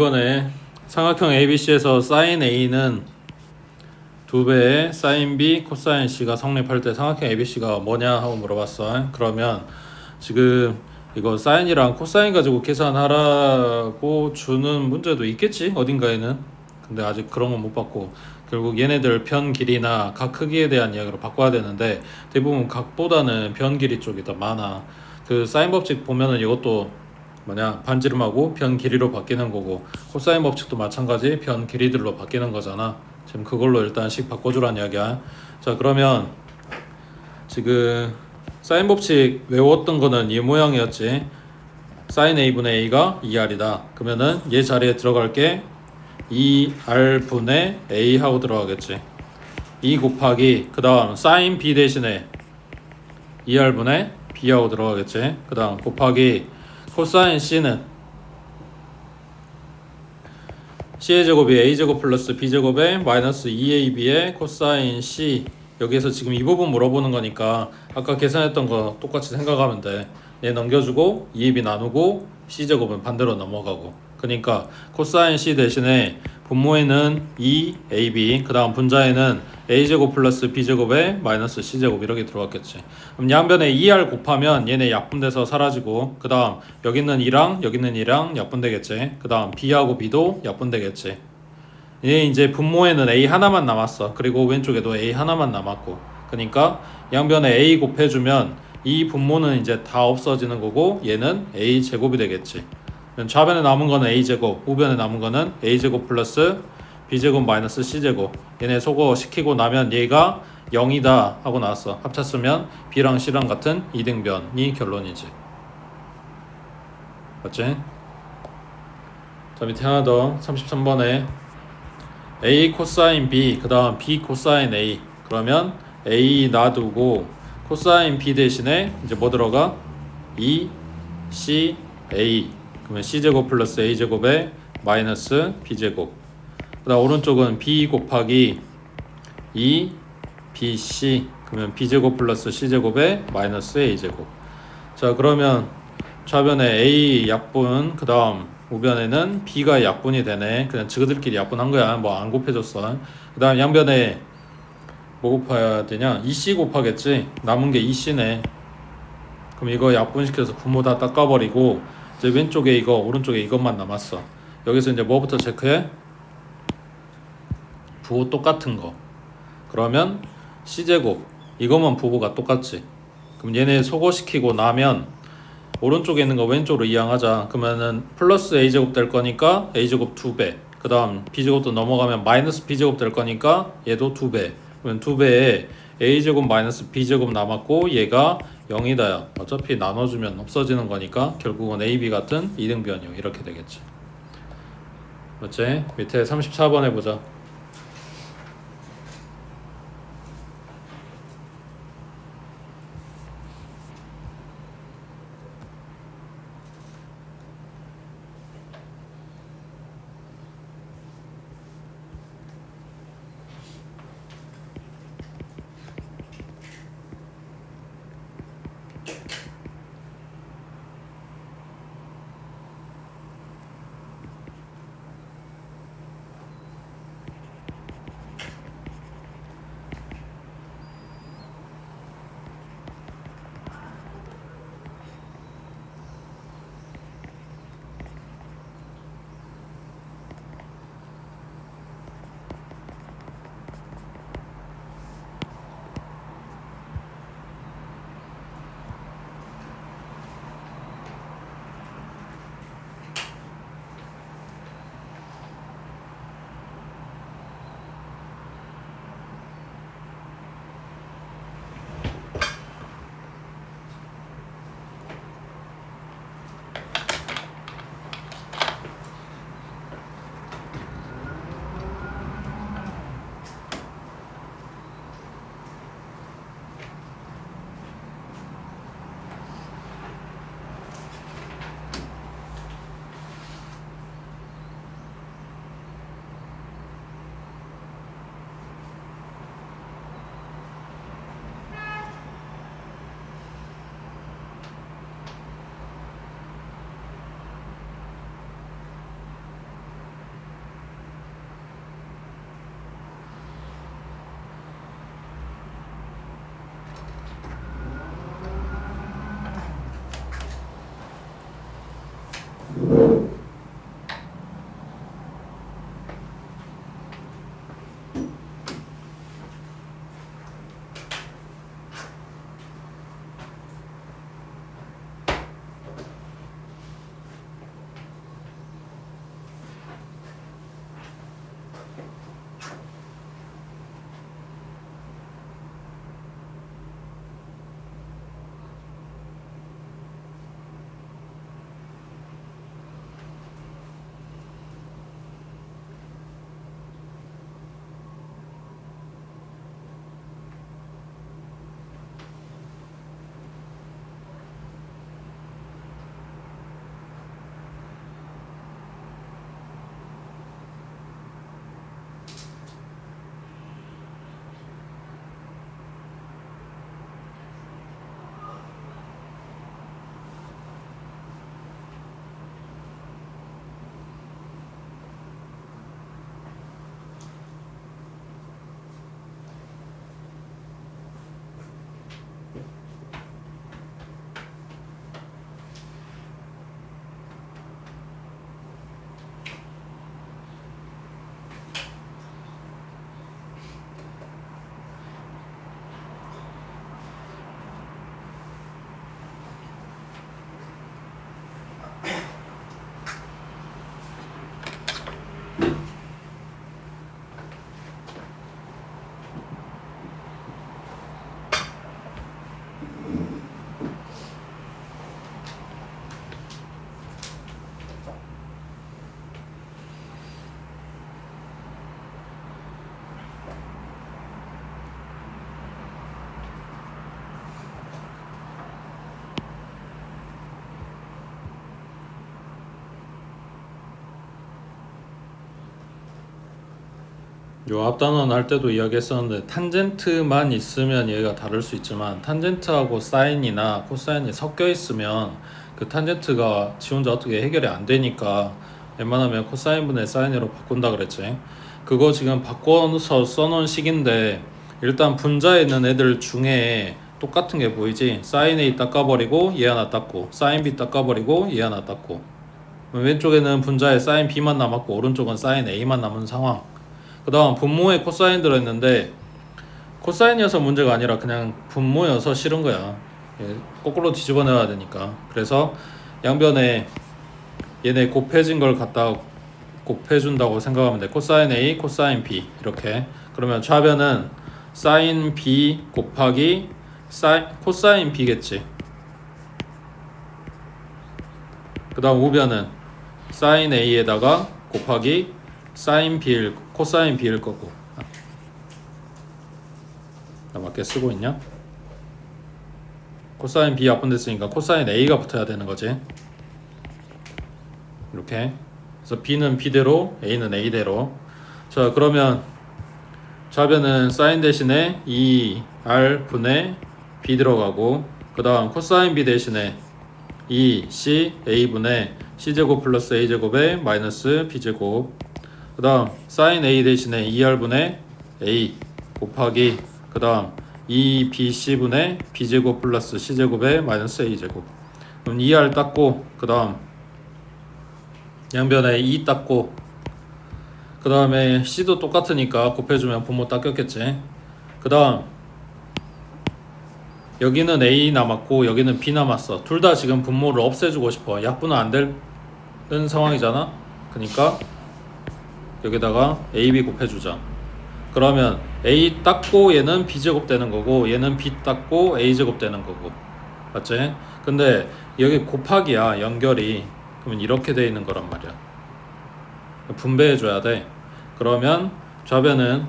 이번에 삼각형 ABC에서 sin A는 2배의 sin B, 코사인 C가 성립할 때 삼각형 ABC가 뭐냐 하고 물어봤어. 그러면 지금 이거 사인이랑 코사인 가지고 계산하라고 주는 문제도 있겠지 어딘가에는. 근데 아직 그런 건 못 봤고, 결국 얘네들 변 길이나 각 크기에 대한 이야기로 바꿔야 되는데 대부분 각보다는 변 길이 쪽이 더 많아. 그 사인 법칙 보면은 이것도 반지름하고 변 길이로 바뀌는 거고, 코사인 법칙도 마찬가지 변 길이들로 바뀌는 거잖아. 지금 그걸로 일단씩 바꿔주란 이야기야. 자, 그러면 지금 사인 법칙 외웠던 거는 이 모양이었지. sin A분의 A가 2R이다. 그러면은 얘 자리에 들어갈 게 2R분의 A 하고 들어가겠지. 2 곱하기 그 다음 sin B 대신에 2R분의 B 하고 들어가겠지. 그 다음 곱하기 코사인 C는 C의 제곱이 A제곱 플러스 B제곱에 마이너스 2AB의 코사인 C. 여기에서 지금 이 부분 물어보는 거니까 아까 계산했던 거 똑같이 생각하면 돼. 얘 넘겨주고 2AB 나누고 C제곱은 반대로 넘어가고, 그러니까 코사인 C 대신에 분모에는 2AB, 그 다음 분자에는 A제곱 플러스 B제곱에 마이너스 C제곱 이렇게 들어갔겠지. 그럼 양변에 2R 곱하면 얘네 약분돼서 사라지고, 그 다음 여기 있는 2랑 여기 있는 2랑 약분되겠지. 그 다음 B하고 B도 약분되겠지. 얘 이제 분모에는 A 하나만 남았어. 그리고 왼쪽에도 A 하나만 남았고, 그러니까 양변에 A 곱해주면 이 분모는 이제 다 없어지는 거고 얘는 A 제곱이 되겠지. 좌변에 남은 거는 A제곱, 우변에 남은 거는 A제곱 플러스 B제곱 마이너스 C제곱. 얘네 소거 시키고 나면 얘가 0이다 하고 나왔어. 합쳤으면 B랑 C랑 같은 이등변이 결론이지. 맞지? 자, 밑에 하나 더 33번에 A 코사인 B, 그 다음 B 코사인 A. 그러면 A 놔두고 코사인 B 대신에 이제 뭐 들어가? 2C A. 그러면 C제곱 플러스 A제곱에 마이너스 B제곱. 그 다음 오른쪽은 B 곱하기 2BC. 그러면 B제곱 플러스 C제곱에 마이너스 A제곱. 자, 그러면 좌변에 A 약분, 그 다음 우변에는 B가 약분이 되네. 그냥 지그들끼리 약분한 거야. 뭐 안 곱해줬어. 그 다음 양변에 뭐 곱해야 되냐? 2C 곱하겠지. 남은 게 2C네. 그럼 이거 약분시켜서 분모 다 닦아버리고 이제 왼쪽에 이거, 오른쪽에 이것만 남았어. 여기서 이제 뭐부터 체크해? 부호 똑같은 거. 그러면 C제곱, 이것만 부호가 똑같지. 그럼 얘네 소거시키고 나면 오른쪽에 있는 거 왼쪽으로 이항하자. 그러면은 플러스 A제곱 될 거니까 A제곱 2배. 그 다음 B제곱도 넘어가면 마이너스 B제곱 될 거니까 얘도 2배. 그러면 2배에 A제곱 마이너스 B제곱 남았고 얘가 0이다. 어차피 나눠주면 없어지는 거니까 결국은 AB 같은 이등변형 이렇게 되겠지. 맞지? 밑에 34번 해보자. 요 앞단원 할 때도 이야기했었는데 탄젠트만 있으면 얘가 다를 수 있지만 탄젠트하고 사인이나 코사인이 섞여 있으면 그 탄젠트가 지 혼자 어떻게 해결이 안 되니까 웬만하면 코사인분의 사인으로 바꾼다 그랬지. 그거 지금 바꿔서 써놓은 식인데 일단 분자에 있는 애들 중에 똑같은 게 보이지? 사인 A 닦아버리고 얘 하나 닦고 사인 B 닦아버리고 얘 하나 닦고 왼쪽에는 분자에 사인 B만 남았고 오른쪽은 사인 A만 남은 상황. 그 다음 분모에 코사인 들어있는데 코사인이어서 문제가 아니라 그냥 분모여서 싫은 거야. 거꾸로 뒤집어 내야 되니까. 그래서 양변에 얘네 곱해진 걸 갖다 곱해준다고 생각하면 돼. 코사인 A, 코사인 B 이렇게. 그러면 좌변은 사인 B 곱하기 코사인 B겠지. 그 다음 우변은 사인 A에다가 곱하기 사인 B일 코사인 B일 거고. 나 맞게 쓰고 있냐? 코사인 B 앞분 됐으니까 코사인 A가 붙어야 되는 거지. 이렇게. 그래서 B는 B대로 A는 A대로. 자 그러면 좌변은 사인 대신에 2R 분의 B 들어가고 그 다음 코사인 B 대신에 2C A분의 C제곱 플러스 A제곱에 마이너스 B제곱 그 다음 사인 A 대신에 2R분의 A 곱하기 그 다음 2BC분의 B제곱 플러스 C제곱에 마이너스 A제곱. 그럼 2R 닦고 그 다음 양변에 2 닦고 그 다음에 C도 똑같으니까 곱해주면 분모 닦였겠지. 그 다음 여기는 A 남았고 여기는 B 남았어. 둘 다 지금 분모를 없애주고 싶어. 약분은 안 되는 상황이잖아. 그러니까 여기다가 AB 곱해주자. 그러면 A 닦고 얘는 B제곱 되는 거고 얘는 B 닦고 A제곱 되는 거고 맞지? 근데 여기 곱하기야 연결이. 그러면 이렇게 돼 있는 거란 말이야. 분배해줘야 돼. 그러면 좌변은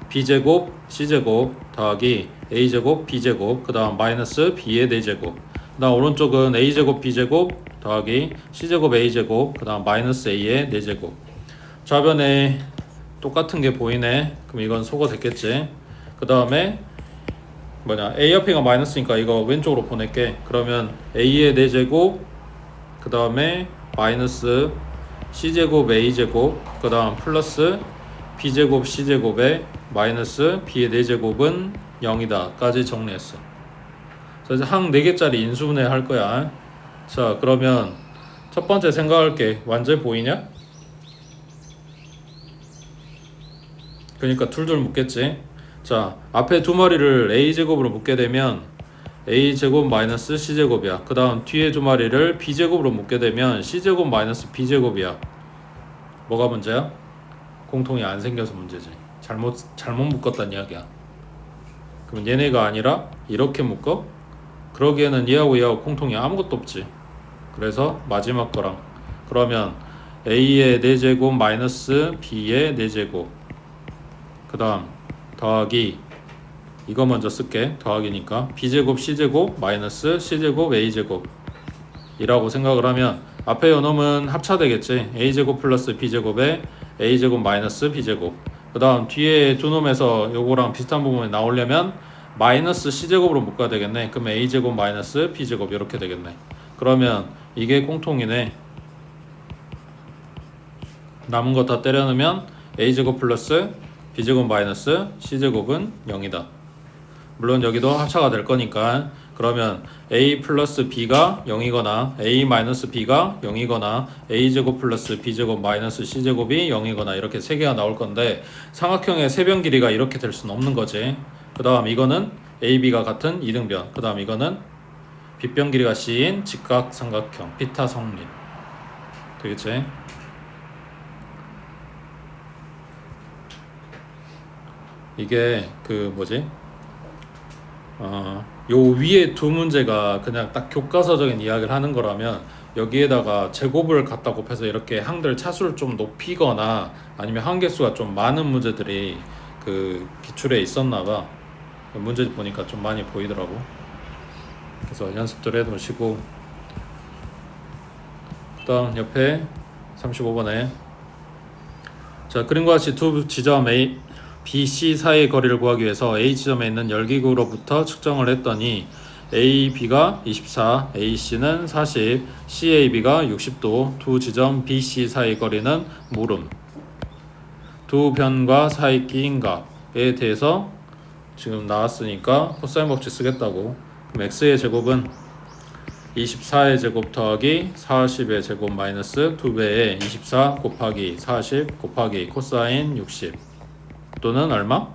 B제곱 C제곱 더하기 A제곱 B제곱 그 다음 마이너스 B의 4제곱 그 다음 오른쪽은 A제곱 B제곱 더하기 C제곱 A제곱 그 다음 마이너스 A의 4제곱. 좌변에 똑같은 게 보이네. 그럼 이건 소거 됐겠지. 그 다음에 뭐냐 A 옆에가 마이너스니까 이거 왼쪽으로 보낼게. 그러면 A의 4제곱 그 다음에 마이너스 C제곱 A제곱 그 다음 플러스 B제곱 C제곱에 마이너스 B의 4제곱은 0이다 까지 정리했어. 그래서 항 4개짜리 인수분해 할 거야. 자 그러면 첫 번째 생각할게. 완전 보이냐? 그러니까 둘둘 묶겠지. 자 앞에 두 마리를 A제곱으로 묶게 되면 A제곱 마이너스 C제곱이야. 그 다음 뒤에 두 마리를 B제곱으로 묶게 되면 C제곱 마이너스 B제곱이야. 뭐가 문제야? 공통이 안 생겨서 문제지. 잘못 묶었단 이야기야. 그럼 얘네가 아니라 이렇게 묶어? 그러기에는 얘하고 얘하고 공통이 아무것도 없지. 그래서 마지막 거랑 그러면 A의 4제곱 마이너스 B의 4제곱 그 다음 더하기 이거 먼저 쓸게. 더하기니까 B제곱 C제곱 마이너스 C제곱 A제곱 이라고 생각을 하면 앞에 요놈은 합차되겠지. A제곱 플러스 B제곱에 A제곱 마이너스 B제곱 그 다음 뒤에 두 놈에서 요거랑 비슷한 부분이 나오려면 마이너스 C제곱으로 묶어야 되겠네. 그럼 A제곱 마이너스 B제곱 이렇게 되겠네. 그러면 이게 공통이네. 남은 거 다 때려 넣으면 A제곱 플러스 B제곱 마이너스 C제곱은 0이다. 물론 여기도 합차가 될 거니까. 그러면 A 플러스 B가 0이거나 A 마이너스 B가 0이거나 A제곱 플러스 B제곱 마이너스 C제곱이 0이거나 이렇게 세 개가 나올 건데 삼각형의 세변 길이가 이렇게 될 수는 없는 거지. 그 다음 이거는 AB가 같은 이등변. 그 다음 이거는 빗변 길이가 C인 직각삼각형 피타 성립 되겠지. 이게 그 뭐지? 요 위에 두 문제가 그냥 딱 교과서적인 이야기를 하는 거라면 여기에다가 제곱을 갖다 곱해서 이렇게 항들 차수를 좀 높이거나 아니면 항계수가 좀 많은 문제들이 그 기출에 있었나 봐. 문제 보니까 좀 많이 보이더라고. 그래서 연습들 해두시고 그 다음 옆에 35번에 자 그림과 같이 두 지점 A B, C 사이의 거리를 구하기 위해서 A 지점에 있는 열기구로부터 측정을 했더니 A, B가 24, A, C는 40, C, A, B가 60도, 두 지점 B, C 사이의 거리는 모름. 두 변과 사이 끼인 값에 대해서 지금 나왔으니까 코사인 법칙 쓰겠다고. 그럼 X의 제곱은 24의 제곱 더하기 40의 제곱 마이너스 2배의 24 곱하기 40 곱하기 코사인 60 또는 얼마?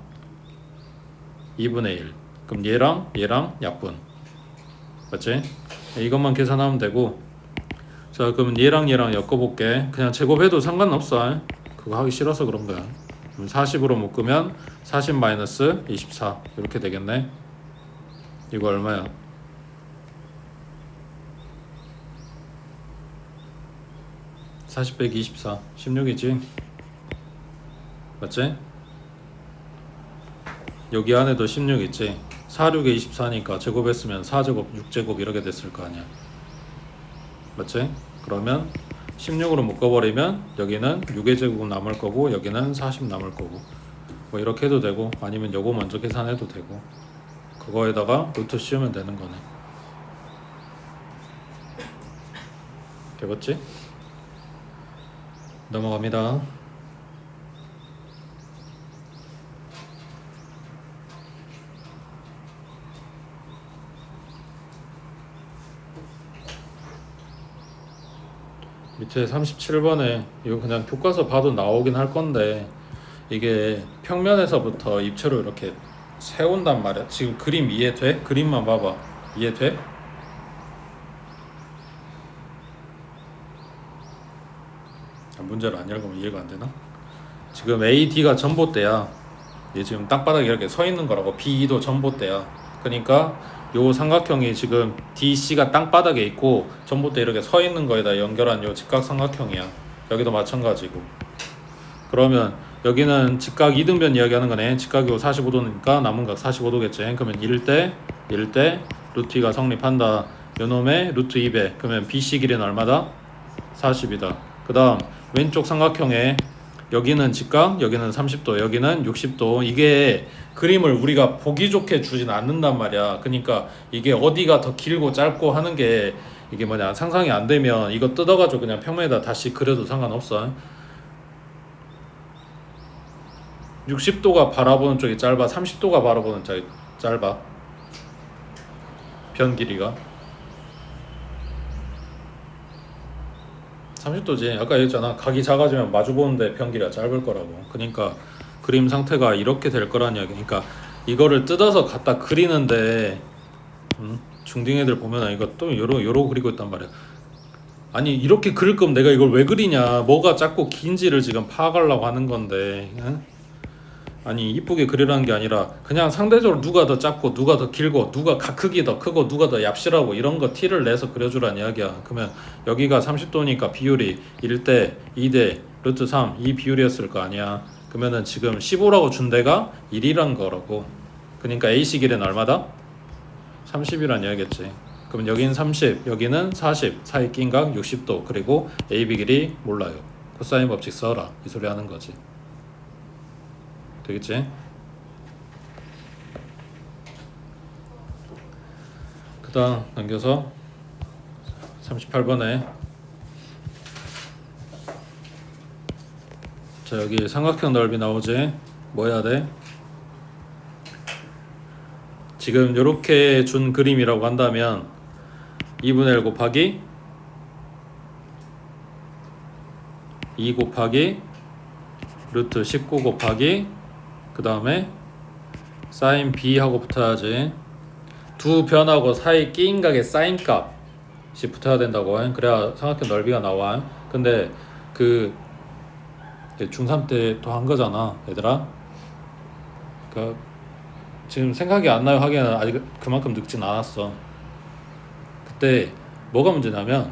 2분의 1. 그럼 얘랑 약분. 맞지? 이것만 계산하면 되고. 자, 그럼 얘랑 엮어볼게. 그냥 제곱해도 상관없어. 그거 하기 싫어서 그런 거야. 그럼 40으로 묶으면 40 마이너스 24 이렇게 되겠네. 이거 얼마야? 40 빼기 24 16이지. 맞지? 여기 안에도 16 있지. 4, 6에 24니까 제곱했으면 4제곱, 6제곱 이렇게 됐을 거 아니야. 맞지? 그러면 16으로 묶어버리면 여기는 6의 제곱 남을 거고 여기는 40 남을 거고 뭐 이렇게 해도 되고 아니면 요거 먼저 계산해도 되고 그거에다가 루트 씌우면 되는 거네. 되겠지? 넘어갑니다. 밑에 37번에 이거 그냥 교과서 봐도 나오긴 할 건데 이게 평면에서부터 입체로 이렇게 세운단 말이야. 지금 그림 이해돼? 그림만 봐봐. 이해돼? 문제를 안 읽으면 이해가 안 되나? 지금 A, D가 전봇대야. 얘 지금 땅바닥에 이렇게 서 있는 거라고. B도 전봇대야. 그러니까 요 삼각형이 지금 DC가 땅바닥에 있고 전봇대 이렇게 서 있는 거에다 연결한 요 직각 삼각형이야. 여기도 마찬가지고. 그러면 여기는 직각 이등변 이야기하는 거네. 직각이 45도니까 남은 각 45도겠지. 그러면 1대 루트 2가 성립한다. 요놈의 루트 2배. 그러면 BC 길이는 얼마다? 40이다. 그 다음 왼쪽 삼각형에 여기는 직각, 여기는 30도, 여기는 60도. 이게 그림을 우리가 보기 좋게 주진 않는단 말이야. 그러니까 이게 어디가 더 길고 짧고 하는 게 이게 뭐냐 상상이 안 되면 이거 뜯어가지고 그냥 평면에다 다시 그려도 상관없어. 60도가 바라보는 쪽이 짧아, 30도가 바라보는 쪽이 짧아. 변 길이가 30도지. 아까 얘기했잖아. 각이 작아지면 마주보는데 변 길이가 짧을 거라고. 그러니까 그림 상태가 이렇게 될 거란 이야기. 그러니까 이거를 뜯어서 갖다 그리는데 중딩 애들 보면 이거 또 요러 그리고 있단 말이야. 아니 이렇게 그릴 거면 내가 이걸 왜 그리냐. 뭐가 작고 긴지를 지금 파악하려고 하는 건데. 응? 아니 이쁘게 그리라는 게 아니라 그냥 상대적으로 누가 더 작고 누가 더 길고 누가 각 크기 더 크고 누가 더 얍실하고 이런 거 티를 내서 그려주란 이야기야. 그러면 여기가 30도니까 비율이 1대 2대 루트 3 이 비율이었을 거 아니야. 그러면은 지금 15라고 준 데가 1이란 거라고. 그러니까 AC 길이는 얼마다? 30이란 이야기겠지. 그러면 여기는 30 여기는 40 사이 낀 각 60도 그리고 AB 길이 몰라요. 코사인 법칙 써라 이 소리 하는 거지. 되겠지? 그 다음 넘겨서 38번에 자 여기 삼각형 넓이 나오지? 뭐 해야 돼? 지금 이렇게 준 그림이라고 한다면 2분의 1 곱하기 2 곱하기 루트 19 곱하기 그 다음에 사인 B 하고 붙어야지. 두 변하고 사이 끼인 각의 사인 값이 붙어야 된다고. 그래야 삼각형 넓이가 나와. 근데 그 중3 때 또 한 거잖아 얘들아. 그러니까 지금 생각이 안 나요 하기에는 아직 그만큼 늙진 않았어. 그때 뭐가 문제냐면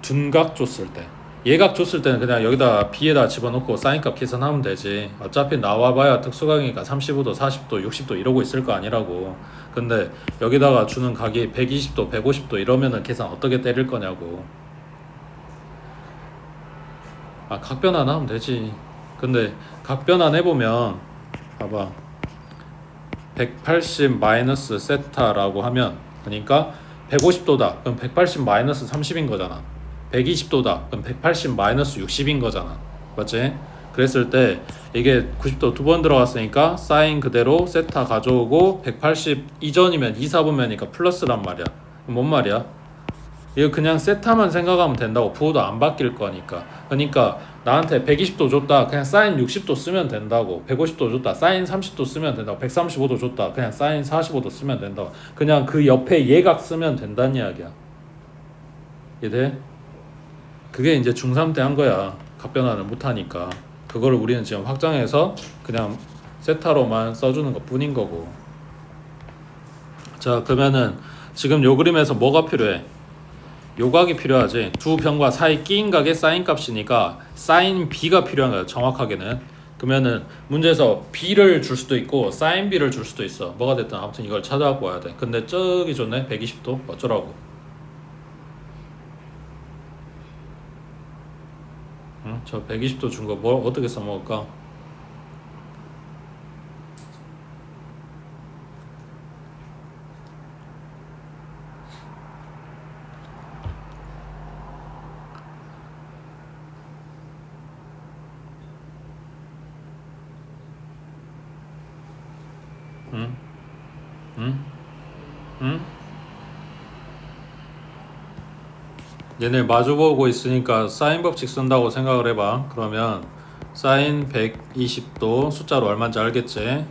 둔각 줬을 때 예각 줬을 때는 그냥 여기다 B에다 집어넣고 사인값 계산하면 되지. 어차피 나와봐야 특수각이니까 35도 40도 60도 이러고 있을 거 아니라고. 근데 여기다가 주는 각이 120도 150도 이러면은 계산 어떻게 때릴 거냐고. 각 변환 하면 되지. 근데 각 변환 해보면 봐봐. 180 마이너스 세타라고 하면, 그러니까 150도다. 그럼 180 마이너스 30인 거잖아. 120도다. 그럼 180 마이너스 60인 거잖아. 맞지? 그랬을 때 이게 90도 두 번 들어갔으니까 사인 그대로 세타 가져오고 180 이전이면 2, 4분면이니까 플러스란 말이야. 그럼 뭔 말이야? 이거 그냥 세타만 생각하면 된다고. 부호도 안 바뀔 거니까. 그러니까 나한테 120도 줬다, 그냥 사인 60도 쓰면 된다고. 150도 줬다, 사인 30도 쓰면 된다고. 135도 줬다, 그냥 사인 45도 쓰면 된다고. 그냥 그 옆에 예각 쓰면 된다는 이야기야. 이해돼? 그게 이제 중3 때 한 거야. 값변환을 못하니까. 그거를 우리는 지금 확장해서 그냥 세타로만 써주는 것 뿐인 거고. 자, 그러면은 지금 요 그림에서 뭐가 필요해? 요각이 필요하지. 두 변과 사이 끼인 각의 사인 값이니까 사인 b가 필요한 거야. 정확하게는. 그러면은 문제에서 b를 줄 수도 있고 사인 b를 줄 수도 있어. 뭐가 됐든 아무튼 이걸 찾아갖고 와야 돼. 근데 저기 좋네. 120도 어쩌라고. 응? 저 120도 준 거 뭘 어떻게 써먹을까? 응? 응? 응? 얘네 마주보고 있으니까 사인 법칙 쓴다고 생각을 해봐. 그러면 사인 120도 숫자로 얼마인지 알겠지?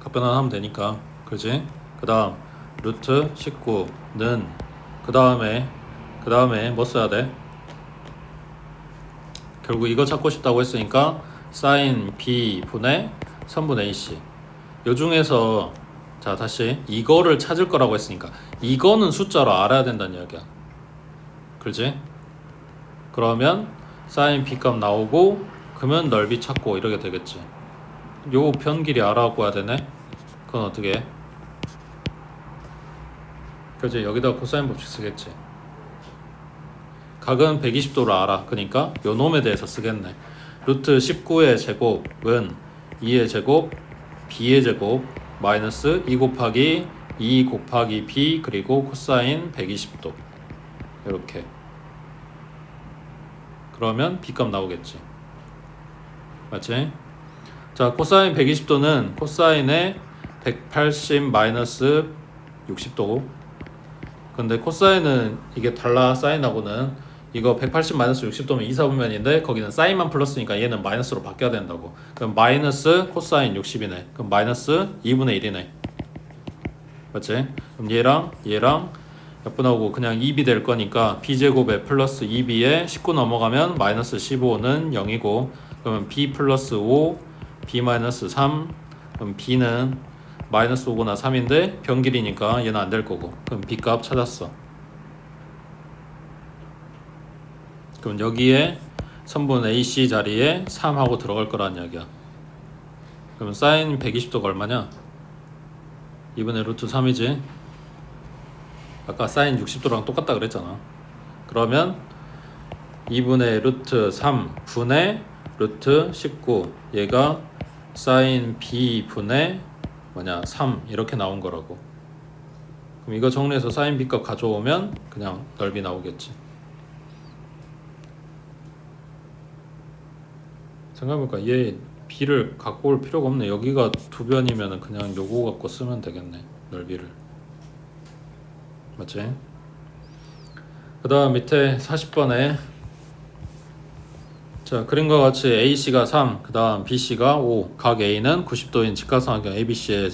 값변환하면 되니까. 그지? 그 다음 루트 19는 그 다음에 뭐 써야 돼? 결국 이거 찾고 싶다고 했으니까 사인 b 분의 3분의 ac. 요 중에서 자 다시 이거를 찾을 거라고 했으니까 이거는 숫자로 알아야 된다는 이야기야. 그렇지? 그러면 사인 b 값 나오고 그러면 넓이 찾고 이렇게 되겠지. 요 변길이 알아갖고 와야 되네. 그건 어떻게 해? 그렇지? 여기다 코사인 법칙 쓰겠지. 각은 120도를 알아. 그러니까 요 놈에 대해서 쓰겠네. 루트 19의 제곱은 2의 제곱 b의 제곱 마이너스 2 곱하기 2 곱하기 b 그리고 코사인 120도 이렇게. 그러면 b값 나오겠지. 맞지? 자, 코사인 120도는 코사인의 180 마이너스 60도. 근데 코사인은 이게 달라. 사인하고는 이거 180 마이너스 60도면 2, 4분면인데 거기는 사인만 플러스니까 얘는 마이너스로 바뀌어야 된다고. 그럼 마이너스 코사인 60이네. 그럼 마이너스 2분의 1이네. 맞지? 그럼 얘랑 약분하고 그냥 2b 될 거니까 b제곱에 플러스 2b에 19 넘어가면 마이너스 15는 0이고 그러면 b 플러스 5 b 마이너스 3 그럼 b는 마이너스 5거나 3인데 변길이니까 얘는 안 될 거고 그럼 b값 찾았어. 그럼 여기에 선분 AC 자리에 3하고 들어갈 거란 이야기야. 그럼 사인 120도가 얼마냐? 2분의 루트 3이지. 아까 사인 60도랑 똑같다 그랬잖아. 그러면 2분의 루트 3 분의 루트 19 얘가 사인 b 분의 3 이렇게 나온 거라고. 그럼 이거 정리해서 사인 b 값 가져오면 그냥 넓이 나오겠지. 생각해보니까 얘 b를 갖고 올 필요가 없네. 여기가 두 변이면 그냥 요거 갖고 쓰면 되겠네. 넓이를. 맞지? 그 다음 밑에 40번에 자 그림과 같이 AC가 3, 그 다음 BC가 5. 각 A는 90도인 직각삼각형 ABC의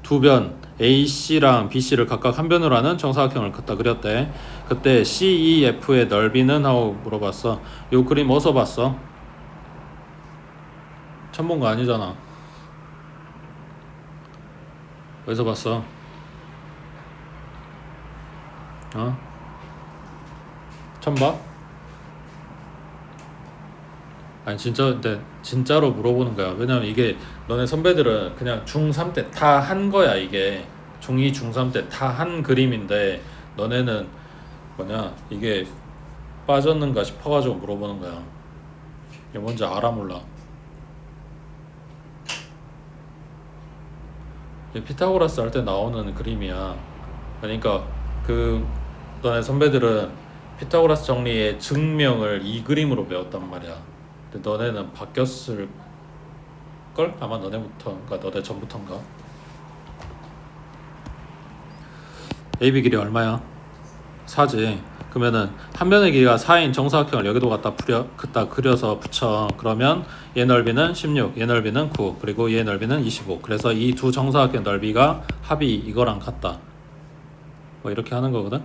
두 변 AC랑 BC를 각각 한 변으로 하는 정사각형을 갖다 그렸대. 그때 CEF의 넓이는 하고 물어봤어. 요 그림 어디서 봤어? 처음 본 거 아니잖아. 어디서 봤어? 어? 처음 봐? 아니 진짜 근데 진짜로 물어보는 거야. 왜냐면 이게 너네 선배들은 그냥 중3 때 다 한 거야. 이게 중2 중3 때 다 한 그림인데 너네는 이게 빠졌는가 싶어가지고 물어보는 거야. 이게 뭔지 알아 몰라? 피타고라스 할 때 나오는 그림이야. 그러니까 그 너네 선배들은 피타고라스 정리의 증명을 이 그림으로 배웠단 말이야. 근데 너네는 바뀌었을 걸? 아마 너네부터인가 너네 전부터인가? AB 길이 얼마야? 4지. 그러면은 한 면의 길이가 4인 정사각형을 여기도 갖다 그려서 붙여. 그러면 얘 넓이는 16, 얘 넓이는 9, 그리고 얘 넓이는 25. 그래서 이 두 정사각형 넓이가 합이 이거랑 같다. 뭐 이렇게 하는 거거든.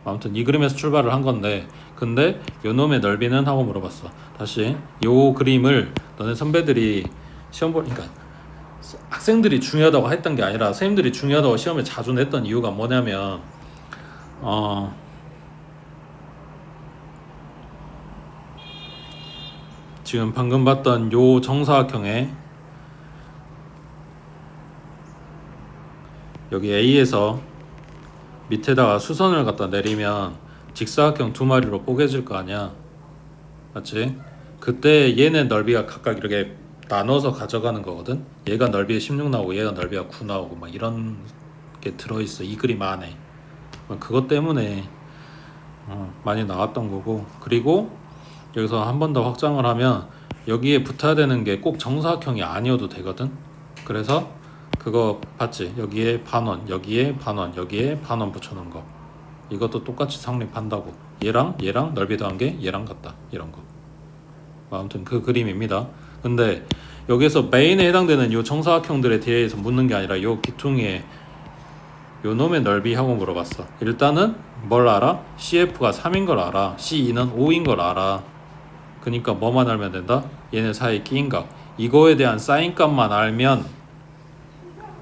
아무튼 이 그림에서 출발을 한 건데, 근데 요 놈의 넓이는 하고 물어봤어. 다시 요 그림을 너네 선배들이 시험 보니까 학생들이 중요하다고 했던 게 아니라 선생님들이 중요하다고 시험에 자주 냈던 이유가 뭐냐면 지금 방금 봤던 요 정사각형에 여기 A에서 밑에다가 수선을 갖다 내리면 직사각형 두 마리로 뽀개질 거 아니야. 맞지? 그때 얘네 넓이가 각각 이렇게 나눠서 가져가는 거거든. 얘가 넓이에 16 나오고 얘가 넓이가 9 나오고 막 이런 게 들어있어 이 그림 안에. 그것 때문에 많이 나왔던 거고, 그리고 여기서 한 번 더 확장을 하면 여기에 붙어야 되는 게 꼭 정사각형이 아니어도 되거든. 그래서 그거 봤지? 여기에 반원, 여기에 반원, 여기에 반원 붙여놓은 거, 이것도 똑같이 성립한다고. 얘랑 넓이 더한 게 얘랑 같다, 이런 거. 아무튼 그 그림입니다. 근데 여기서 메인에 해당되는 요 정사각형들에 대해서 묻는 게 아니라 요 기퉁이에 요 놈의 넓이하고 물어봤어. 일단은 뭘 알아? CF가 3인 걸 알아. C2는 5인 걸 알아. 그니까 뭐만 알면 된다? 얘네 사이에 끼인 값. 이거에 대한 사인 값만 알면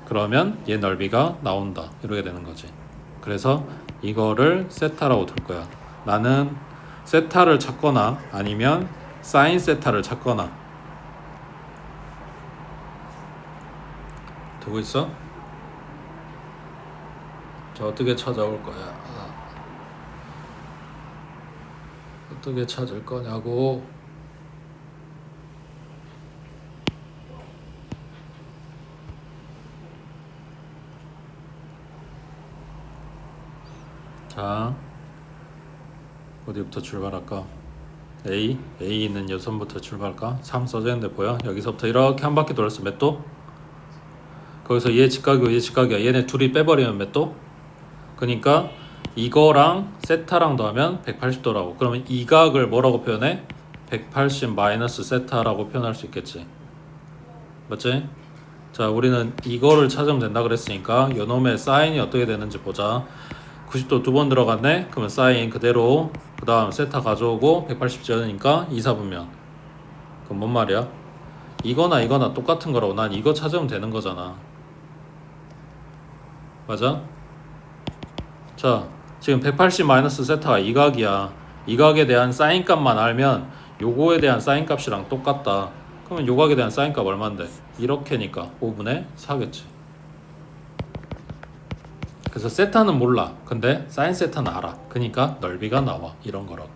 그러면 얘 넓이가 나온다. 이렇게 되는 거지. 그래서 이거를 세타라고 둘 거야. 나는 세타를 찾거나 아니면 사인 세타를 찾거나 두고 있어? 자, 어떻게 찾아올 거야? 어떻게 찾을 거냐고. 자, 어디부터 출발할까? A는 여선부터 출발할까? 3 써져 있는데 보여? 여기서부터 이렇게 한 바퀴 돌았어. 몇 도? 거기서 얘 직각이고 얘 직각이야. 얘네 둘이 빼버리면 몇 도? 그러니까 이거랑 세타랑 더하면 180도라고. 그러면 이 각을 뭐라고 표현해? 180 마이너스 세타라고 표현할 수 있겠지. 맞지? 자, 우리는 이거를 찾으면 된다 그랬으니까 요놈의 사인이 어떻게 되는지 보자. 90도 두 번 들어갔네? 그러면 사인 그대로, 그 다음 세타 가져오고 180 지어니까 2, 4분면. 그럼 뭔 말이야? 이거나 똑같은 거라고. 난 이거 찾으면 되는 거잖아. 맞아? 자, 지금 180 마이너스 세타가 이 각이야. 이 각에 대한 사인 값만 알면 요거에 대한 사인 값이랑 똑같다. 그러면 요 각에 대한 사인 값 얼만데? 이렇게니까 5분의 4겠지. 그래서 세타는 몰라. 근데 사인 세타는 알아. 그러니까 넓이가 나와. 이런 거라고.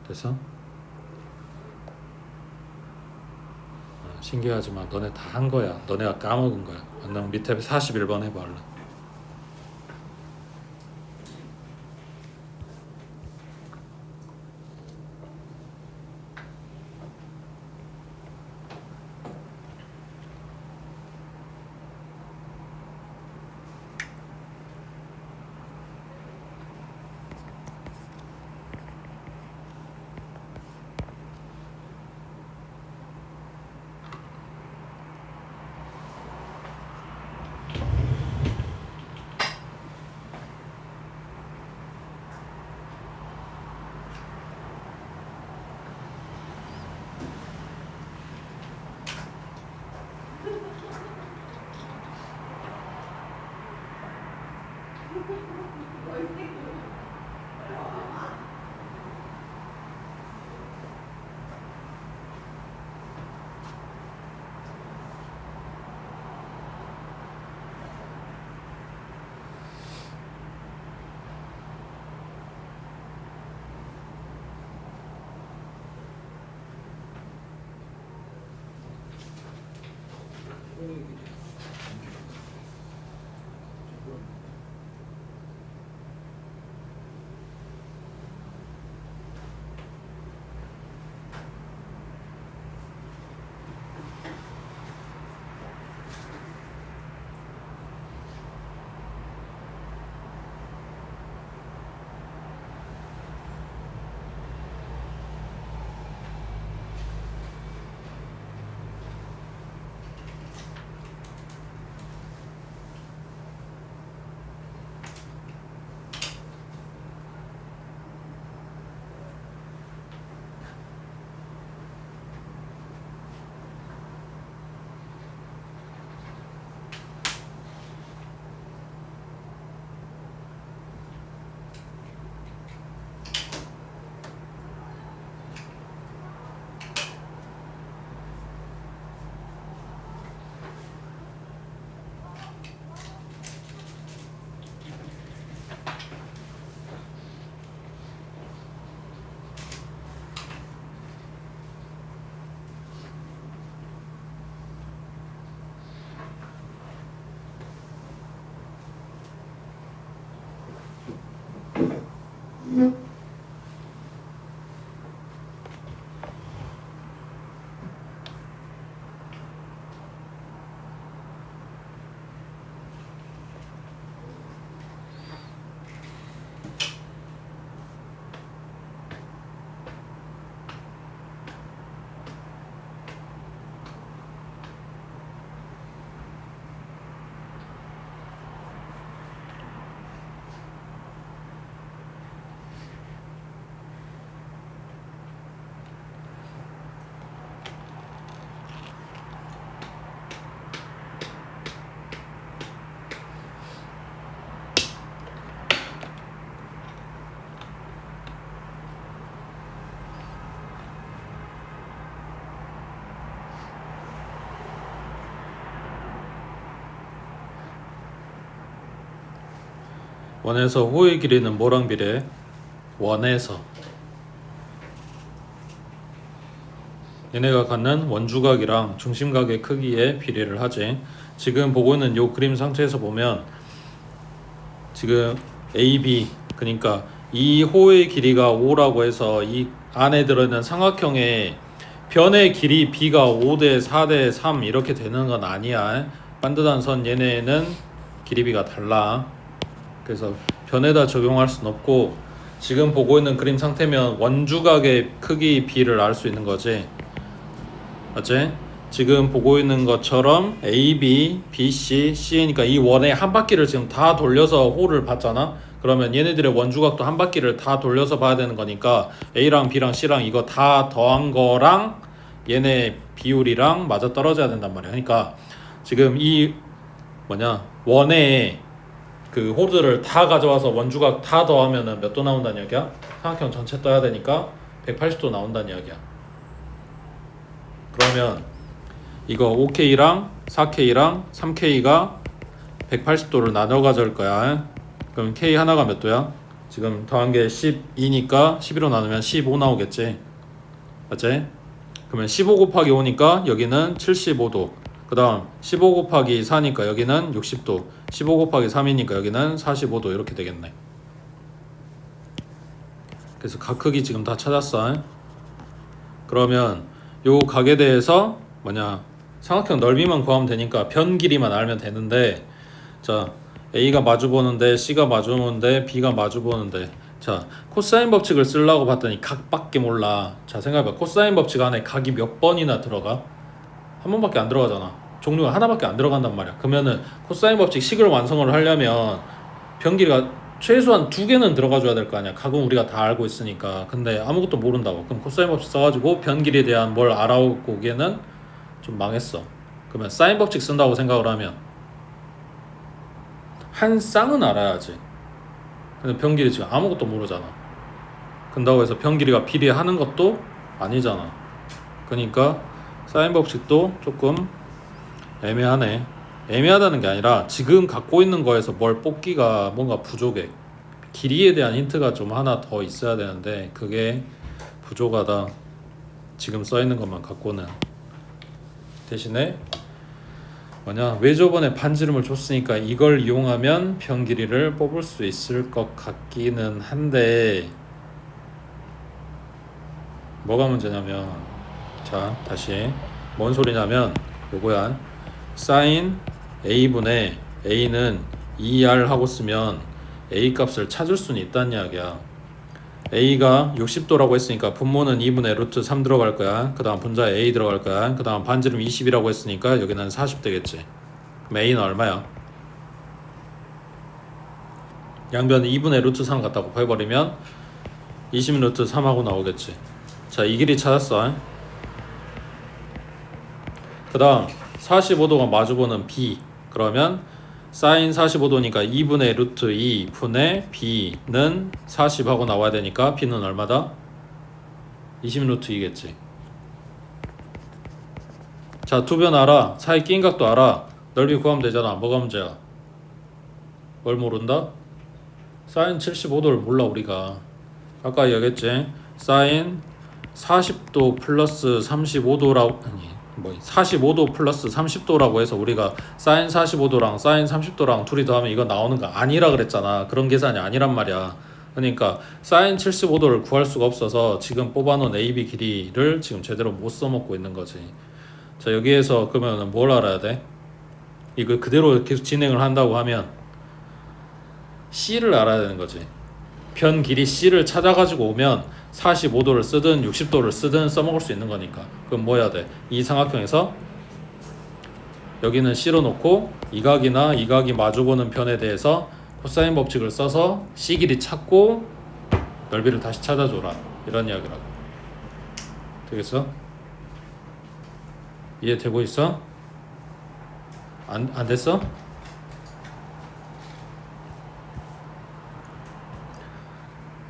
됐어? 신기하지만 너네 다 한 거야. 너네가 까먹은 거야. 넌 밑에 41번 해봐 얼른. 원에서 호의 길이는 뭐랑 비례해? 원에서 얘네가 갖는 원주각이랑 중심각의 크기에 비례를 하지. 지금 보고 있는 요 그림 상태에서 보면 지금 AB 그러니까 이 호의 길이가 5라고 해서 이 안에 들어있는 삼각형의 변의 길이 B가 5대 4대 3 이렇게 되는 건 아니야. 반듯한 선 얘네는 길이 B가 달라. 그래서 변에다 적용할 수는 없고 지금 보고 있는 그림 상태면 원주각의 크기 B를 알 수 있는 거지. 맞지? 지금 보고 있는 것처럼 A, B, B, C, C니까 이 원의 한 바퀴를 지금 다 돌려서 호를 봤잖아. 그러면 얘네들의 원주각도 한 바퀴를 다 돌려서 봐야 되는 거니까 A랑 B랑 C랑 이거 다 더한 거랑 얘네 비율이랑 맞아 떨어져야 된단 말이야. 그러니까 지금 이 원에 그 호들을 다 가져와서 원주각 다 더하면은 몇 도 나온다는 이야기야? 삼각형 전체 떠야 되니까 180도 나온다는 이야기야. 그러면 이거 5K랑 4K랑 3K가 180도를 나눠 가져올 거야. 그럼 K 하나가 몇 도야? 지금 더한 게 12니까 11로 나누면 15 나오겠지. 맞지? 그러면 15 곱하기 5니까 여기는 75도. 그 다음 15 곱하기 4니까 여기는 60도. 15 곱하기 3이니까 여기는 45도 이렇게 되겠네. 그래서 각 크기 지금 다 찾았어. 그러면 요 각에 대해서 삼각형 넓이만 구하면 되니까 변 길이만 알면 되는데, 자 A가 마주보는데 C가 마주보는데 B가 마주보는데, 자 코사인 법칙을 쓰려고 봤더니 각밖에 몰라. 자 생각해봐. 코사인 법칙 안에 각이 몇 번이나 들어가? 한 번밖에 안 들어가잖아. 종류가 하나밖에 안 들어간단 말이야. 그러면은 코사인 법칙 식을 완성을 하려면 변 길이가 최소한 2개는 들어가줘야 될 거 아니야. 각은 우리가 다 알고 있으니까. 근데 아무것도 모른다고. 그럼 코사인 법칙 써가지고 변 길이에 대한 뭘 알아오고 오기에는 좀 망했어. 그러면 사인 법칙 쓴다고 생각을 하면 한 쌍은 알아야지. 근데 변 길이 지금 아무것도 모르잖아. 그런다고 해서 변 길이가 비례하는 것도 아니잖아. 그러니까 사인 법칙도 조금 애매하네. 애매하다는 게 아니라 지금 갖고 있는 거에서 뭘 뽑기가 뭔가 부족해. 길이에 대한 힌트가 좀 하나 더 있어야 되는데 그게 부족하다. 지금 써있는 것만 갖고는. 대신에 뭐냐, 외접원에 반지름을 줬으니까 이걸 이용하면 편 길이를 뽑을 수 있을 것 같기는 한데 뭐가 문제냐면, 자 다시 뭔 소리냐면 요거야. 사인 a분의 a는 2r 하고 쓰면 a 값을 찾을 수는 있다는 이야기야. a가 60도라고 했으니까 분모는 2분의 루트 3 들어갈 거야. 그 다음 분자에 a 들어갈 거야. 그 다음 반지름 20이라고 했으니까 여기는 40 되겠지. 그럼 a는 얼마야? 양변 2분의 루트 3 갖다 곱해버리면 20 루트 3하고 나오겠지. 자, 이 길이 찾았어. 그 다음 45도가 마주보는 b. 그러면 사인 45도니까 2분의 루트 2 분의 b는 40하고 나와야 되니까 b는 얼마다? 20 루트 2겠지. 자, 두 변 알아. 사이 낀 각도 알아. 넓이 구하면 되잖아. 뭐가 문제야? 뭘 모른다? 사인 75도를 몰라 우리가. 아까 얘기했지. 사인 40도 플러스 35도라고, 아니 뭐 45도 플러스 30도라고 해서 우리가 사인 45도랑 사인 30도랑 둘이 더하면 이거 나오는 거 아니라 그랬잖아. 그런 계산이 아니란 말이야. 그러니까 사인 75도를 구할 수가 없어서 지금 뽑아놓은 AB 길이를 지금 제대로 못 써먹고 있는 거지. 자, 여기에서 그러면 뭘 알아야 돼? 이거 그대로 계속 진행을 한다고 하면 C를 알아야 되는 거지. 편 길이 C를 찾아가지고 오면 45도를 쓰든 60도를 쓰든 써먹을 수 있는 거니까. 그럼 뭐 해야 돼? 이 삼각형에서 여기는 C로 놓고 이 각이나 이 각이 마주보는 편에 대해서 코사인 법칙을 써서 C 길이 찾고 넓이를 다시 찾아줘라. 이런 이야기라고. 되겠어? 이해되고 있어? 안 됐어?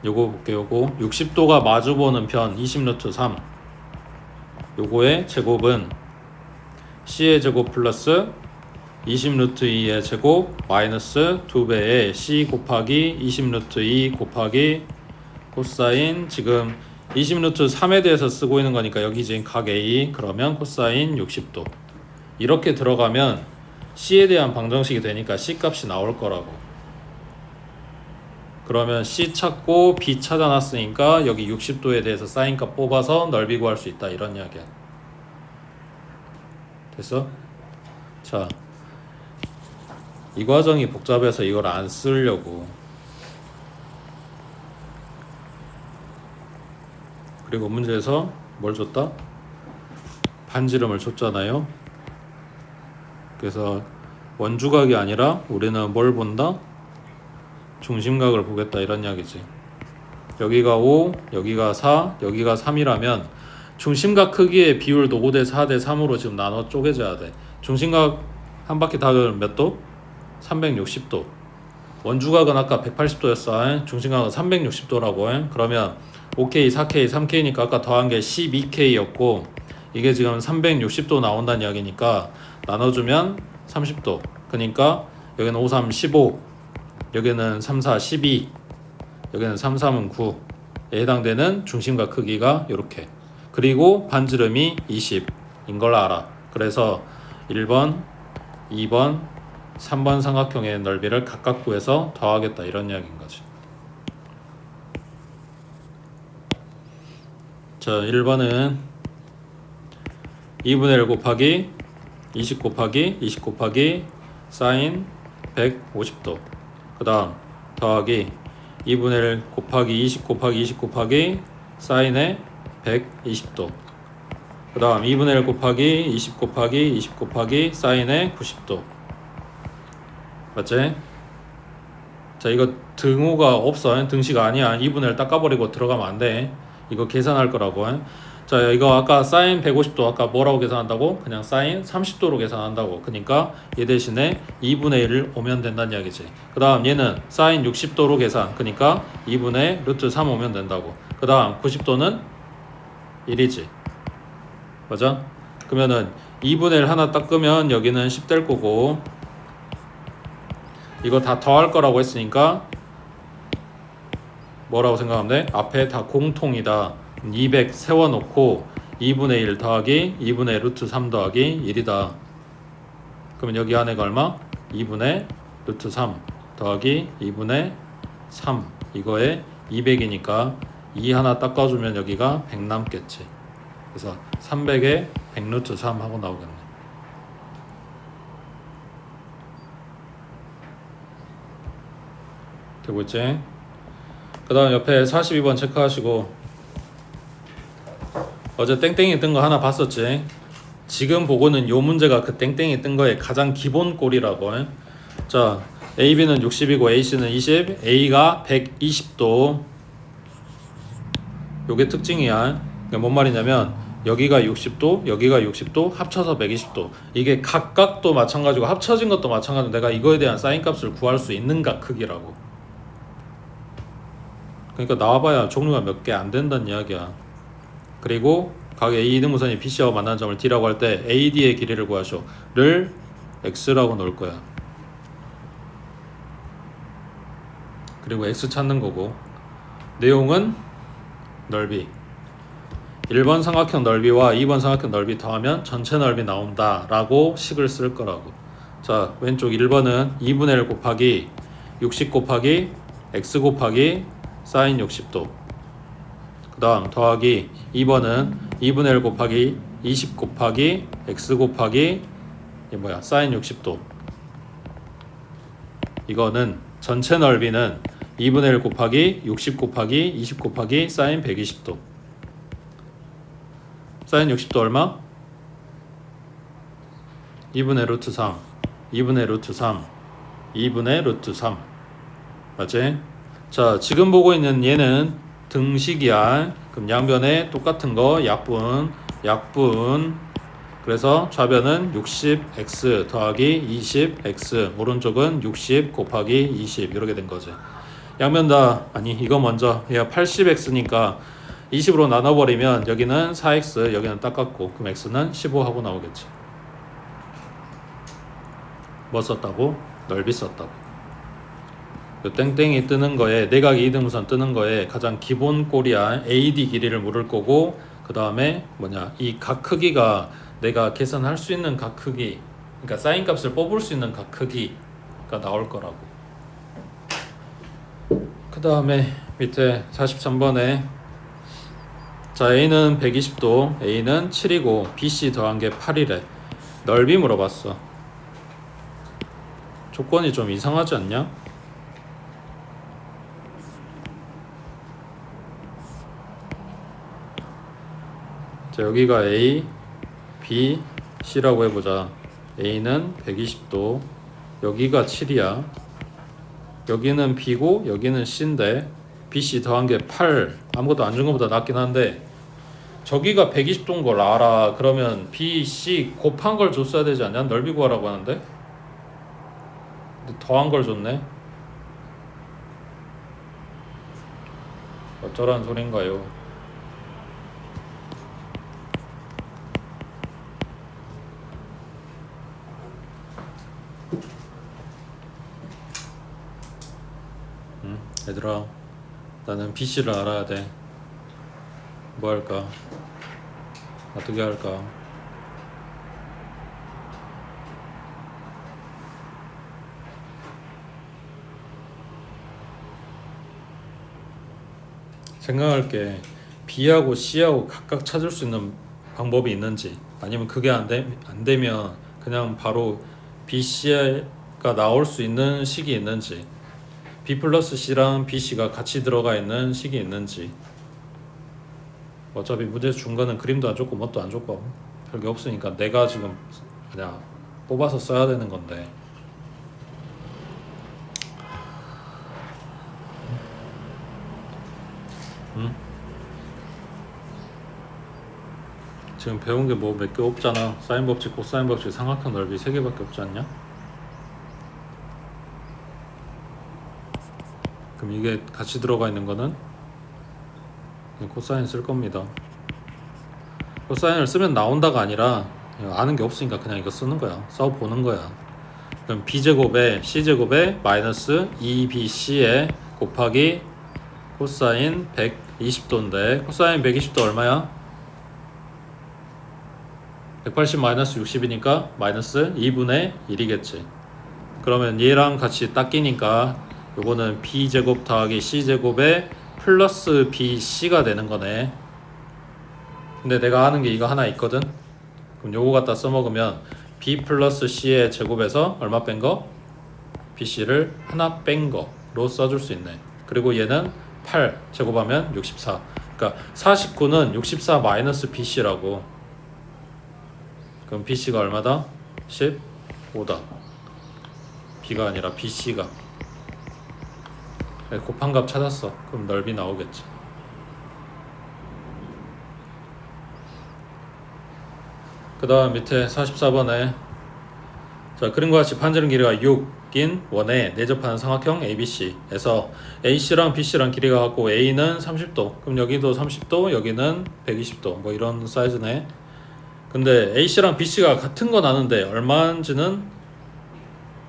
요거 볼게요. 요거 60도가 마주보는 편 20 루트 3, 요거의 제곱은 C의 제곱 플러스 20 루트 2의 제곱 마이너스 2배의 C 곱하기 20 루트 2 곱하기 코사인, 지금 20 루트 3에 대해서 쓰고 있는 거니까 여기 지금 각 A, 그러면 코사인 60도. 이렇게 들어가면 C에 대한 방정식이 되니까 C 값이 나올 거라고. 그러면 C 찾고 B 찾아놨으니까 여기 60도에 대해서 사인값 뽑아서 넓이 구할 수 있다. 이런 이야기야. 됐어? 자, 이 과정이 복잡해서 이걸 안 쓰려고. 그리고 문제에서 뭘 줬다? 반지름을 줬잖아요. 그래서 원주각이 아니라 우리는 뭘 본다? 중심각을 보겠다. 이런 이야기지. 여기가 5, 여기가 4, 여기가 3이라면 중심각 크기의 비율도 5대 4대 3으로 지금 나눠 쪼개져야 돼. 중심각 한 바퀴 다 돌면 몇 도? 360도. 원주각은 아까 180도였어. 중심각은 360도라고. 그러면 5K, 4K, 3K니까 아까 더한 게 12K였고 이게 지금 360도 나온다는 이야기니까 나눠주면 30도. 그러니까 여기는 5, 3, 15, 여기는 3, 4, 12, 여기는 3, 3은 9에 해당되는 중심각 크기가 이렇게. 그리고 반지름이 20인 걸 알아. 그래서 1번, 2번, 3번 삼각형의 넓이를 각각 구해서 더하겠다. 이런 이야기인 거지. 자, 1번은 2분의 1 곱하기 20 곱하기 20 곱하기 사인 150도. 그 다음 더하기 2분의 1 곱하기 20 곱하기 20 곱하기 사인의 120도. 그 다음 2분의 1 곱하기 20 곱하기 20 곱하기 사인의 90도. 맞지? 자, 이거 등호가 없어. 등식 아니야. 2분의 1 닦아버리고 들어가면 안 돼. 이거 계산할 거라고. 자, 이거 아까 사인 150도 아까 뭐라고 계산한다고? 그냥 사인 30도로 계산한다고. 그러니까 얘 대신에 2분의 1을 오면 된다는 이야기지. 그 다음 얘는 사인 60도로 계산. 그러니까 2분의 루트 3 오면 된다고. 그 다음 90도는 1이지. 맞아? 그러면은 2분의 1 하나 닦으면 여기는 10 될 거고, 이거 다 더할 거라고 했으니까 뭐라고 생각하면 돼? 앞에 다 공통이다. 200 세워놓고 2분의 1 더하기 2분의 루트 3 더하기 1이다. 그러면 여기 안에가 얼마? 2분의 루트 3 더하기 2분의 3 이거에 200이니까 2 하나 닦아주면 여기가 100 남겠지. 그래서 300에 100 루트 3 하고 나오겠네. 되고 있지? 그 다음 옆에 42번 체크하시고 어제 땡땡이 뜬 거 하나 봤었지? 지금 보고는 요 문제가 그 땡땡이 뜬 거의 가장 기본 꼴이라고. 자, AB는 60이고 AC는 20, A가 120도. 요게 특징이야. 그러니까 뭔 말이냐면 여기가 60도, 여기가 60도, 합쳐서 120도. 이게 각각도 마찬가지고 합쳐진 것도 마찬가지고 내가 이거에 대한 사인 값을 구할 수 있는 각 크기라고. 그러니까 나와봐야 종류가 몇 개 안 된다는 이야기야. 그리고 각 A 이등분선이 BC하고 만나는 점을 D라고 할 때 AD의 길이를 구하쇼. 를 X라고 넣을 거야. 그리고 X 찾는 거고 내용은 넓이 1번 삼각형 넓이와 2번 삼각형 넓이 더하면 전체 넓이 나온다 라고 식을 쓸 거라고. 자, 왼쪽 1번은 2분의 1 곱하기 60 곱하기 X 곱하기 사인 60도. 그 다음 더하기 2번은 2분의 1 곱하기 20 곱하기 X 곱하기 이게 뭐야? 사인 60도. 이거는 전체 넓이는 2분의 1 곱하기 60 곱하기 20 곱하기 사인 120도. 사인 60도 얼마? 2분의 루트 3 2분의 루트 3 2분의 루트 3 맞지? 자, 지금 보고 있는 얘는 등식이야. 그럼 양변에 똑같은 거 약분 그래서 좌변은 60x 더하기 20x 오른쪽은 60 곱하기 20 이렇게 된 거지. 양면 다 아니 이거 먼저 얘가 80x니까 20으로 나눠버리면 여기는 4x 여기는 닦았고 그럼 x는 15 하고 나오겠지. 뭐 썼다고? 넓이 썼다고. 그 땡땡이 뜨는 거에 내각 이등분선 뜨는 거에 가장 기본 꼴이야. AD 길이를 물을 거고 그 다음에 뭐냐 이 각 크기가 내가 계산할 수 있는 각 크기 그러니까 사인 값을 뽑을 수 있는 각 크기가 나올 거라고. 그 다음에 밑에 43번에 자 A는 120도 A는 7이고 BC 더한 게 8이래. 넓이 물어봤어. 조건이 좀 이상하지 않냐? 자 여기가 A, B, C라고 해보자. A는 120도 여기가 7이야. 여기는 B고 여기는 C인데 BC 더한 게 8 아무것도 안 준 것보다 낫긴 한데 저기가 120도인 걸 알아. 그러면 BC 곱한 걸 줬어야 되지 않냐? 넓이 구하라고 하는데 근데 더한 걸 줬네. 어쩌라는 소린가요? 얘들아 나는 BC를 알아야 돼. 뭐 할까? 어떻게 할까? 생각할게. B하고 C하고 각각 찾을 수 있는 방법이 있는지 아니면 그게 안 되면 그냥 바로 BC가 나올 수 있는 식이 있는지 B 플러스 C랑 BC가 같이 들어가 있는 식이 있는지. 어차피 문제 준 거는 그림도 안 줬고 뭣도 안 줬고 별게 없으니까 내가 지금 그냥 뽑아서 써야 되는 건데 지금 배운 게 뭐 몇 개 없잖아. 사인 법칙, 코사인 법칙, 삼각형 넓이 3개밖에 없지 않냐? 그럼 이게 같이 들어가 있는 거는 코사인 쓸 겁니다. 코사인을 쓰면 나온다가 아니라 아는 게 없으니까 그냥 이거 쓰는 거야. 써 보는 거야. 그럼 b제곱에 c제곱에 마이너스 2bc에 곱하기 코사인 120도인데 코사인 120도 얼마야? 180 마이너스 60이니까 마이너스 2분의 1이겠지. 그러면 얘랑 같이 딱 끼니까 요거는 b제곱 더하기 c제곱에 플러스 bc가 되는 거네. 근데 내가 아는 게 이거 하나 있거든. 그럼 요거 갖다 써먹으면 b 플러스 c의 제곱에서 얼마 뺀 거? bc를 하나 뺀 거로 써줄 수 있네. 그리고 얘는 8 제곱하면 64. 그러니까 49는 64 마이너스 bc라고. 그럼 bc가 얼마다? 15다. b가 아니라 bc가. 곱한 값 찾았어. 그럼 넓이 나오겠지. 그 다음 밑에 44번에 자, 그림과 같이 반지름 길이가 6인 원에 내접하는 삼각형 ABC에서 AC랑 BC랑 길이가 같고 A는 30도, 그럼 여기도 30도, 여기는 120도, 뭐 이런 사이즈네. 근데 AC랑 BC가 같은 건 아는데 얼마인지는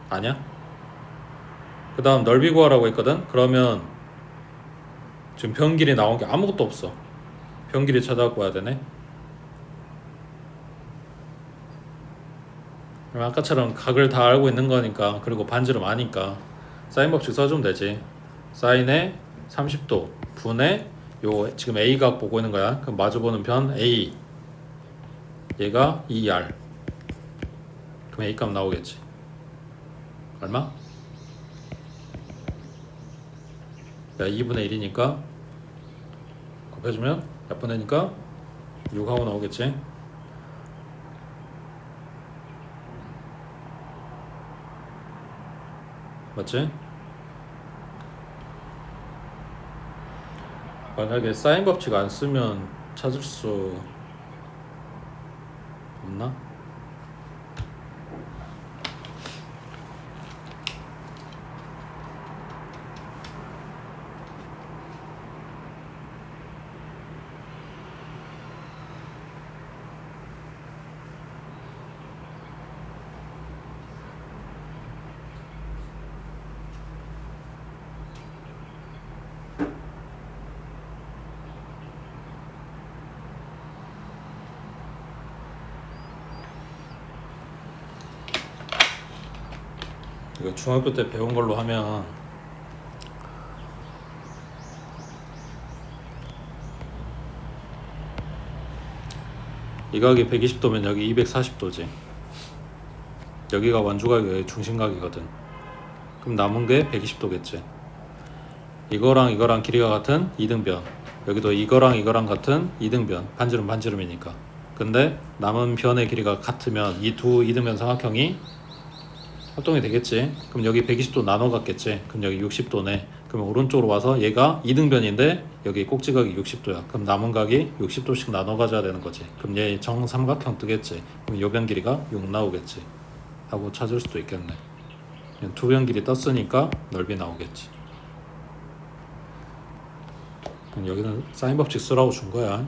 아냐? 그 다음 넓이 구하라고 했거든? 그러면 지금 변 길이 나온 게 아무것도 없어. 변 길이 찾아갖고 와야 되네. 아까처럼 각을 다 알고 있는 거니까, 그리고 반지름 아니까 사인 법칙 써주면 되지. 사인의 30도 분의 요 지금 A각 보고 있는 거야. 그럼 마주보는 변 A, 얘가 2R. 그럼 A값 나오겠지. 얼마? 야, 2분의 1이니까 곱해주면 몇 분의니까 6하고 나오겠지. 맞지? 만약에 사인 법칙 안 쓰면 찾을 수 없나? 이거 중학교 때 배운 걸로 하면 이 각이 120도면 여기 240도지. 여기가 완주각이 여기 중심각이거든. 그럼 남은 게 120도겠지. 이거랑 이거랑 길이가 같은 이등변, 여기도 이거랑 이거랑 같은 이등변, 반지름 반지름이니까. 근데 남은 변의 길이가 같으면 이 두 이등변 삼각형이 합동이 되겠지. 그럼 여기 120도 나눠 갔겠지. 그럼 여기 60도네. 그러면 오른쪽으로 와서 얘가 이등변인데 여기 꼭지각이 60도야. 그럼 남은 각이 60도씩 나눠 가져야 되는 거지. 그럼 얘 정삼각형 뜨겠지. 그럼 요 변 길이가 6 나오겠지 하고 찾을 수도 있겠네. 두 변 길이 떴으니까 넓이 나오겠지. 그럼 여기는 사인 법칙 쓰라고 준 거야.